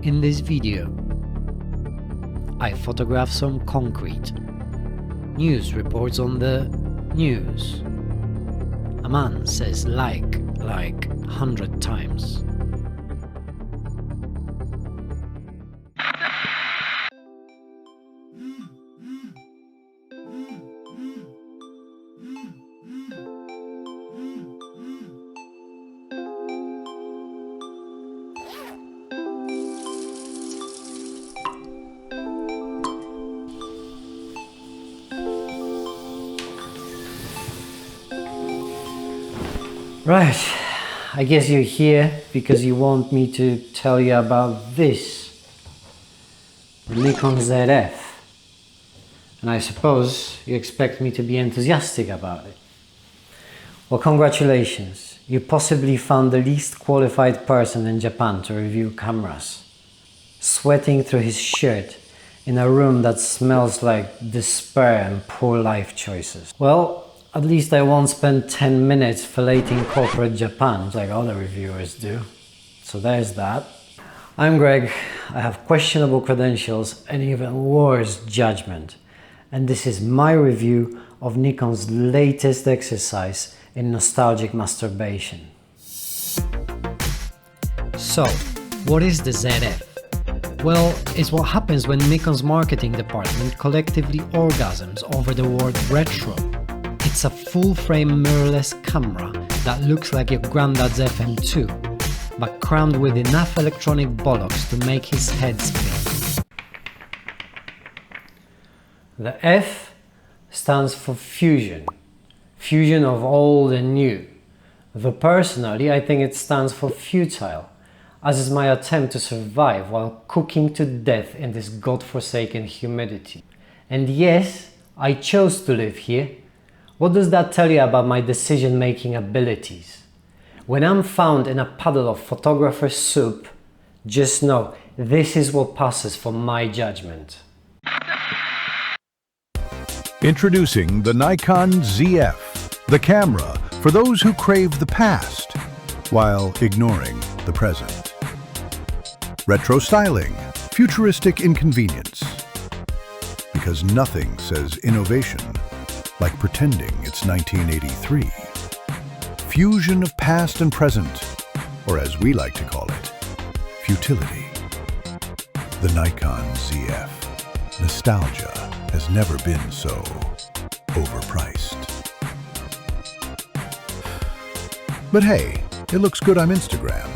In this video, I photograph some concrete. News reports on the news. A man says like 100 times. Right, I guess you're here because you want me to tell you about this, the Nikon Zf. And I suppose you expect me to be enthusiastic about it. Well, congratulations, you possibly found the least qualified person in Japan to review cameras. Sweating through his shirt in a room that smells like despair and poor life choices. Well, at least I won't spend 10 minutes filleting corporate Japan like other reviewers do. So there's that. I'm Greg, I have questionable credentials and even worse judgment. And this is my review of Nikon's latest exercise in nostalgic masturbation. So, what is the Zf? Well, it's what happens when Nikon's marketing department collectively orgasms over the word retro. It's a full-frame mirrorless camera that looks like your granddad's FM2, but crammed with enough electronic bollocks to make his head spin. The F stands for fusion. Fusion of old and new. Though personally, I think it stands for futile, as is my attempt to survive while cooking to death in this godforsaken humidity. And yes, I chose to live here. What does that tell you about my decision-making abilities? When I'm found in a puddle of photographer's soup, just know this is what passes for my judgment. Introducing the Nikon Zf, the camera for those who crave the past while ignoring the present. Retro styling, futuristic inconvenience. Because nothing says innovation like pretending it's 1983. Fusion of past and present, or as we like to call it, futility. The Nikon Zf. Nostalgia has never been so overpriced. But hey, it looks good on Instagram.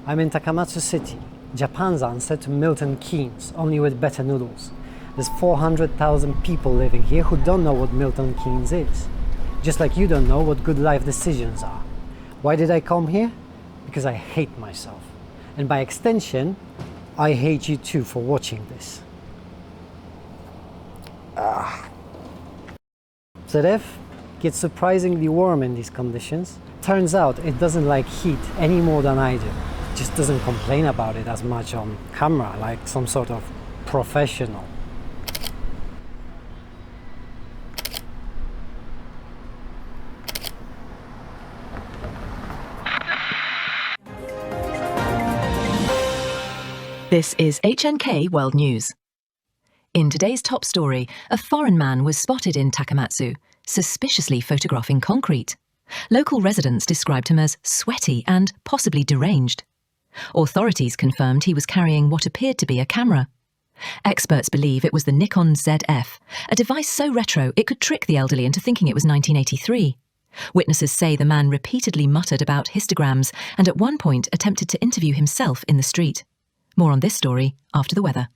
I'm in Takamatsu City, Japan's answer to Milton Keynes, only with better noodles. There's 400,000 people living here who don't know what Milton Keynes is. Just like you don't know what good life decisions are. Why did I come here? Because I hate myself. And by extension, I hate you too for watching this. Zf gets surprisingly warm in these conditions. Turns out it doesn't like heat any more than I do. It just doesn't complain about it as much on camera, like some sort of professional. This is HNK World News. In today's top story, a foreign man was spotted in Takamatsu, suspiciously photographing concrete. Local residents described him as sweaty and possibly deranged. Authorities confirmed he was carrying what appeared to be a camera. Experts believe it was the Nikon Zf, a device so retro it could trick the elderly into thinking it was 1983. Witnesses say the man repeatedly muttered about histograms and at one point attempted to interview himself in the street. More on this story after the weather.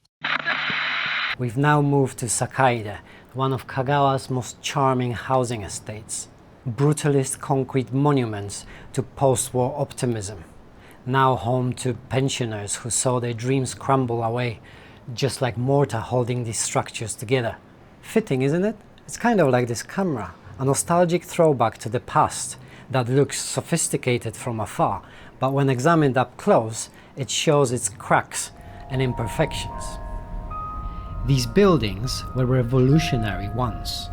We've now moved to Sakaide, one of Kagawa's most charming housing estates. Brutalist concrete monuments to post-war optimism. Now home to pensioners who saw their dreams crumble away, just like mortar holding these structures together. Fitting, isn't it? It's kind of like this camera, a nostalgic throwback to the past that looks sophisticated from afar, but when examined up close, it shows its cracks and imperfections. These buildings were revolutionary once,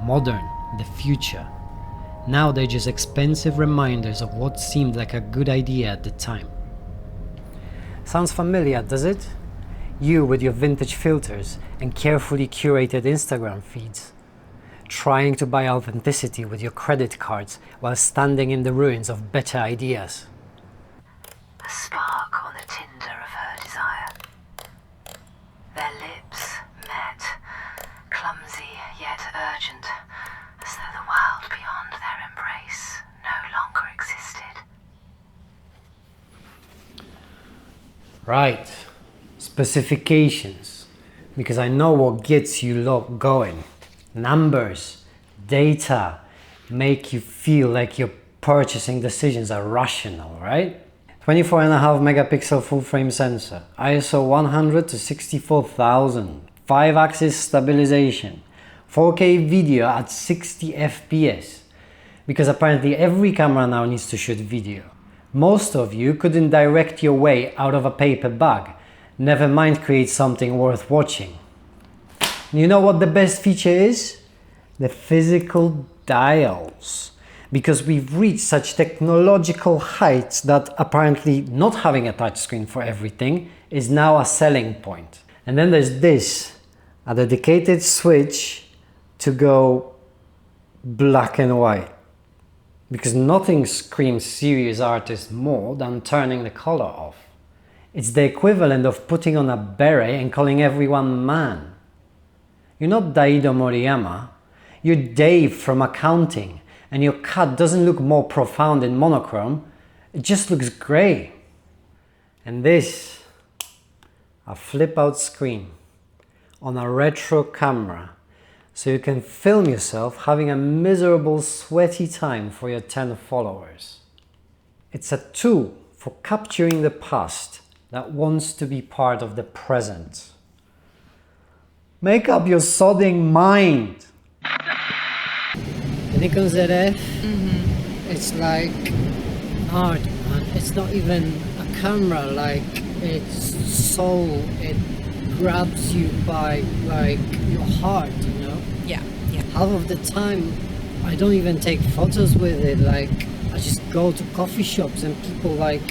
modern, the future. Now they're just expensive reminders of what seemed like a good idea at the time. Sounds familiar, does it? You with your vintage filters and carefully curated Instagram feeds, trying to buy authenticity with your credit cards while standing in the ruins of better ideas. A spark on the tinder of her desire. Their lips met, clumsy yet urgent, as though the world beyond their embrace no longer existed. Right, specifications, because I know what gets you lot going. Numbers, data, make you feel like your purchasing decisions are rational, right? 24.5 megapixel full frame sensor, ISO 100 to 64,000, 5-axis stabilization, 4K video at 60 FPS, because apparently every camera now needs to shoot video. Most of you couldn't direct your way out of a paper bag, never mind create something worth watching. You know what the best feature is? The physical dials. Because we've reached such technological heights that apparently not having a touchscreen for everything is now a selling point. And then there's this, a dedicated switch to go black and white. Because nothing screams serious artist more than turning the color off. It's the equivalent of putting on a beret and calling everyone man. You're not Daido Moriyama, you're Dave from accounting, and your cut doesn't look more profound in monochrome, it just looks grey. And this, a flip out screen on a retro camera, so you can film yourself having a miserable sweaty time for your 10 followers. It's a tool for capturing the past that wants to be part of the present. Make up your sodding mind! The Nikon Zf, it's like art, man. It's not even a camera, like it's soul. It grabs you by like your heart, you know? Yeah. Half of the time, I don't even take photos with it. Like I just go to coffee shops and people like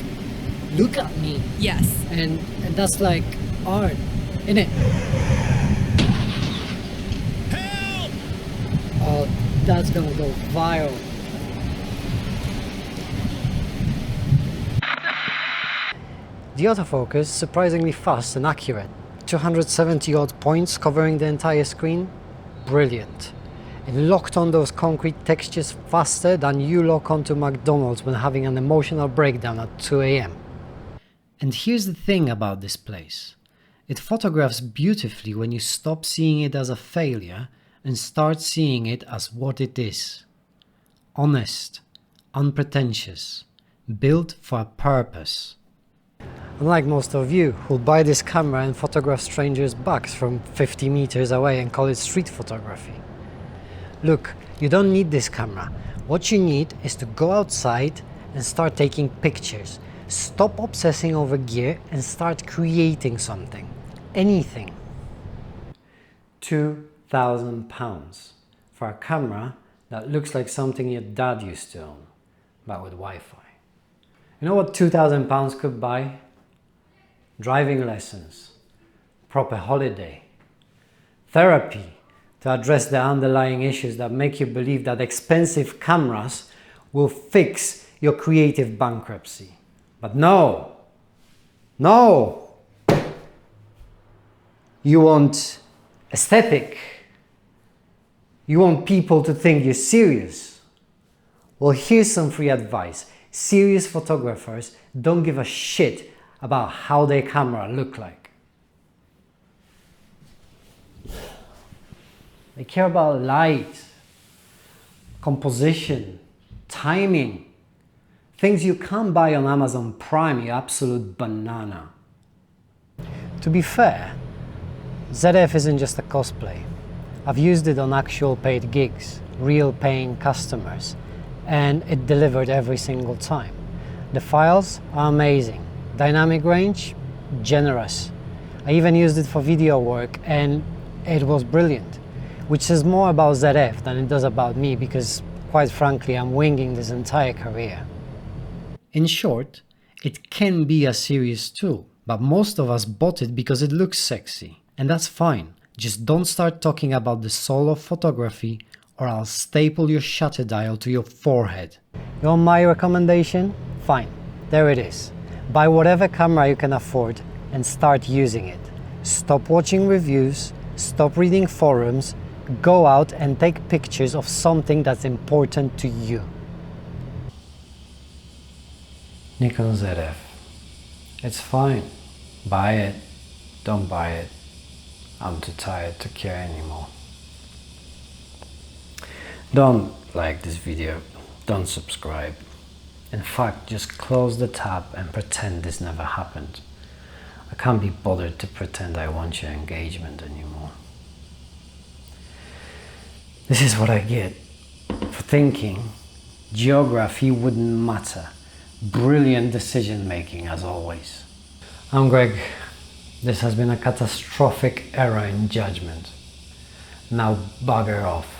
look at me. Yes. And that's like art, innit? Help! Oh, that's gonna go viral. The autofocus, surprisingly fast and accurate. 270 odd points covering the entire screen. Brilliant. It locked on those concrete textures faster than you lock onto McDonald's when having an emotional breakdown at 2 AM. And here's the thing about this place. It photographs beautifully when you stop seeing it as a failure and start seeing it as what it is. Honest, unpretentious, built for a purpose. Unlike most of you who'll buy this camera and photograph strangers' backs from 50 meters away and call it street photography. Look, you don't need this camera. What you need is to go outside and start taking pictures. Stop obsessing over gear and start creating something. Anything. £2,000 for a camera that looks like something your dad used to own, but with Wi-Fi. You know what £2,000 could buy? Driving lessons, proper holiday, therapy to address the underlying issues that make you believe that expensive cameras will fix your creative bankruptcy. But no! You want aesthetic. You want people to think you're serious. Well, here's some free advice. Serious photographers don't give a shit about how their camera look like. They care about light, composition, timing. Things you can't buy on Amazon Prime, you absolute banana. To be fair, ZF isn't just a cosplay. I've used it on actual paid gigs, real paying customers, and it delivered every single time. The files are amazing. Dynamic range, generous. I even used it for video work and it was brilliant, which says more about ZF than it does about me because, quite frankly, I'm winging this entire career. In short, it can be a serious tool, but most of us bought it because it looks sexy, and that's fine. Just don't start talking about the soul of photography or I'll staple your shutter dial to your forehead. You want my recommendation? Fine, there it is. Buy whatever camera you can afford and start using it. Stop watching reviews, stop reading forums, go out and take pictures of something that's important to you. Nikon Zf. It's fine. Buy it. Don't buy it. I'm too tired to care anymore. Don't like this video. Don't subscribe. In fact, just close the tab and pretend this never happened. I can't be bothered to pretend I want your engagement anymore. This is what I get for thinking geography wouldn't matter. Brilliant decision making as always. I'm Greg. This has been a catastrophic error in judgment. Now bugger off.